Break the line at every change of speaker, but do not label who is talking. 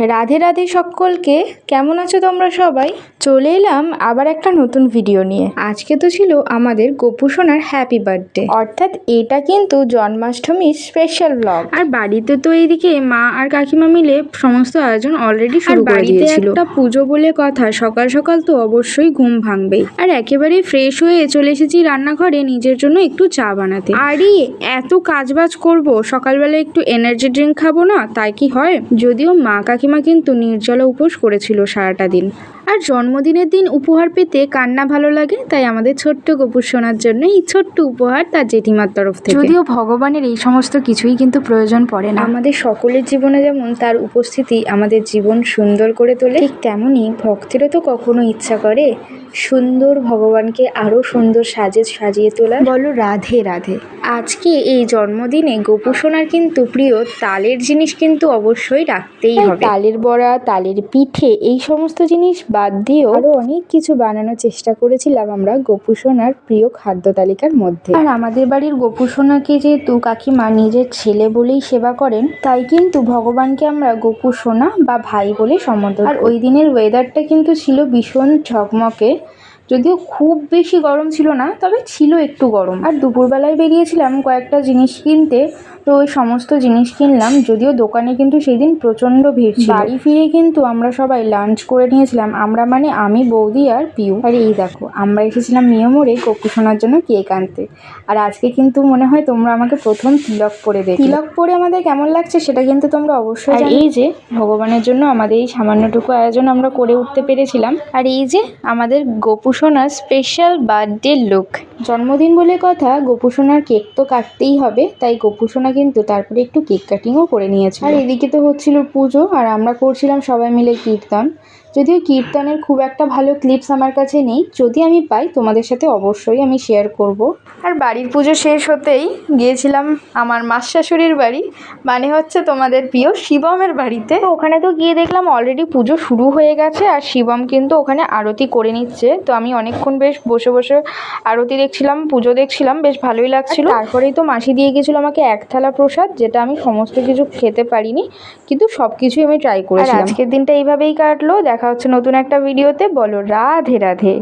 রাধে রাধে সকলকে। কেমন আছো তোমরা সবাই? চলে এলাম আবার একটা নতুন ভিডিও নিয়ে। আজকে তো ছিল আমাদের গোপু সোনার হ্যাপি বার্থডে, অর্থাৎ এটা কিন্তু জন্মাষ্টমীর স্পেশাল ব্লগ। আর বাড়িতে তো এইদিকে মা আর কাকিমা মিলে সমস্ত আয়োজন অলরেডি শুরু করে দিয়েছিল। একটা পুজো বলে কথা, সকাল সকাল তো অবশ্যই ঘুম ভাঙবেই। আর একেবারে ফ্রেশ হয়ে চলে এসেছি রান্নাঘরে নিজের জন্য একটু চা বানাতে। আরে এত কাজবাজ করব, সকালবেলা একটু এনার্জি ড্রিঙ্ক খাবো না, তাই কি হয়? যদিও মা কাকিমা কিন্তু নির্জলা উপোস করেছিল সারাটা দিন। আর জন্মদিনের দিন উপহার পেতে কান্না ভালো লাগে, তাই আমাদের ছোট্ট গোপু সোনার জন্য এই ছোট্ট উপহার তার জেঠিমার তরফ থেকে। যদিও ভগবানের এই সমস্ত কিছুই কিন্তু প্রয়োজন পড়ে না, আমাদের সকলের জীবনে যেমন তার উপস্থিতি আমাদের জীবন সুন্দর করে তোলে, ঠিক তেমনই ভক্তেরও তো কখনো ইচ্ছা করে সুন্দর ভগবানকে আরো সুন্দর সাজিয়ে তোলা। বলো রাধে রাধে। আজকে এই জন্মদিনে গোপু সোনার কিন্তু প্রিয় তালের জিনিস কিন্তু অবশ্যই রাখতেই হবে। তালের বড়া, তালের পিঠে, এই সমস্ত জিনিস বাদ দিয়েও আরো অনেক কিছু বানানোর চেষ্টা করেছিলাম আমরা গোপু সোনার প্রিয় খাদ্য তালিকার মধ্যে। আর আমাদের বাড়ির গোপু সোনাকে যেহেতু কাকিমা নিজের ছেলে বলেই সেবা করেন, তাই কিন্তু ভগবানকে আমরা গোপু সোনা বা ভাই বলে সম্বোধন। আর ওই দিনের ওয়েদারটা কিন্তু ছিল ভীষণ ঝকমকে, যদিও খুব বেশি গরম ছিল না, তবে ছিল একটু গরম। আর দুপুরবেলায় বেরিয়েছিলাম কয়েকটা জিনিস কিনতে, তো ওই সমস্ত জিনিস কিনলাম, যদিও দোকানে কিন্তু সেই দিন প্রচণ্ড ভিড় ছিল। বাড়ি ফিরে কিন্তু আমরা সবাই লাঞ্চ করে নিয়েছিলাম, আমরা মানে আমি, বৌদি আর পিউ। আর এই দেখো আমরা এসেছিলাম মিয়ামোড়ে গোপু সোনার জন্য কেক আনতে। আর আজকে কিন্তু মনে হয় তোমরা আমাকে প্রথম তিলক পরে দেখলে। তিলক পরে আমাদের কেমন লাগছে সেটা কিন্তু তোমরা অবশ্যই জানো। এই যে ভগবানের জন্য আমাদের এই সামান্যটুকু আয়োজন আমরা করে উঠতে পেরেছিলাম। আর এই যে আমাদের গোপু সোনার স্পেশাল বার্থডে লুক। জন্মদিন বলে কথা, গোপু সোনার কেক তো কাটতেই হবে, তাই গোপু সোনা কিন্তু তারপরে একটু কেক কাটিংও করে নিয়েছে। আর এদিকে তো হচ্ছিল পুজো, আর আমরা করছিলাম সবাই মিলে কীর্তন। যদিও কীর্তনের খুব একটা ভালো ক্লিপস আমার কাছে নেই, যদি আমি পাই তোমাদের সাথে অবশ্যই আমি শেয়ার করব। আর বাড়ির পুজো শেষ হতেই গিয়েছিলাম আমার মাস শাশুড়ির বাড়ি, মানে হচ্ছে তোমাদের প্রিয় শিবমের বাড়িতে। তো ওখানে তো গিয়ে দেখলাম অলরেডি পুজো শুরু হয়ে গেছে, আর শিবম কিন্তু ওখানে আরতি করে নিচ্ছে। তো আমি অনেকক্ষণ বেশ বসে বসে আরতি দেখছিলাম, পুজো দেখছিলাম, বেশ ভালোই লাগছিল। তারপরেই তো মাসি দিয়ে গেছিলো আমাকে এক থালা প্রসাদ, যেটা আমি সমস্ত কিছু খেতে পারিনি, কিন্তু সব কিছুই আমি ট্রাই করেছিলাম। আজকের দিনটা এইভাবেই কাটলো। দেখা হচ্ছে নতুন একটা ভিডিওতে। বলো রাধে রাধে।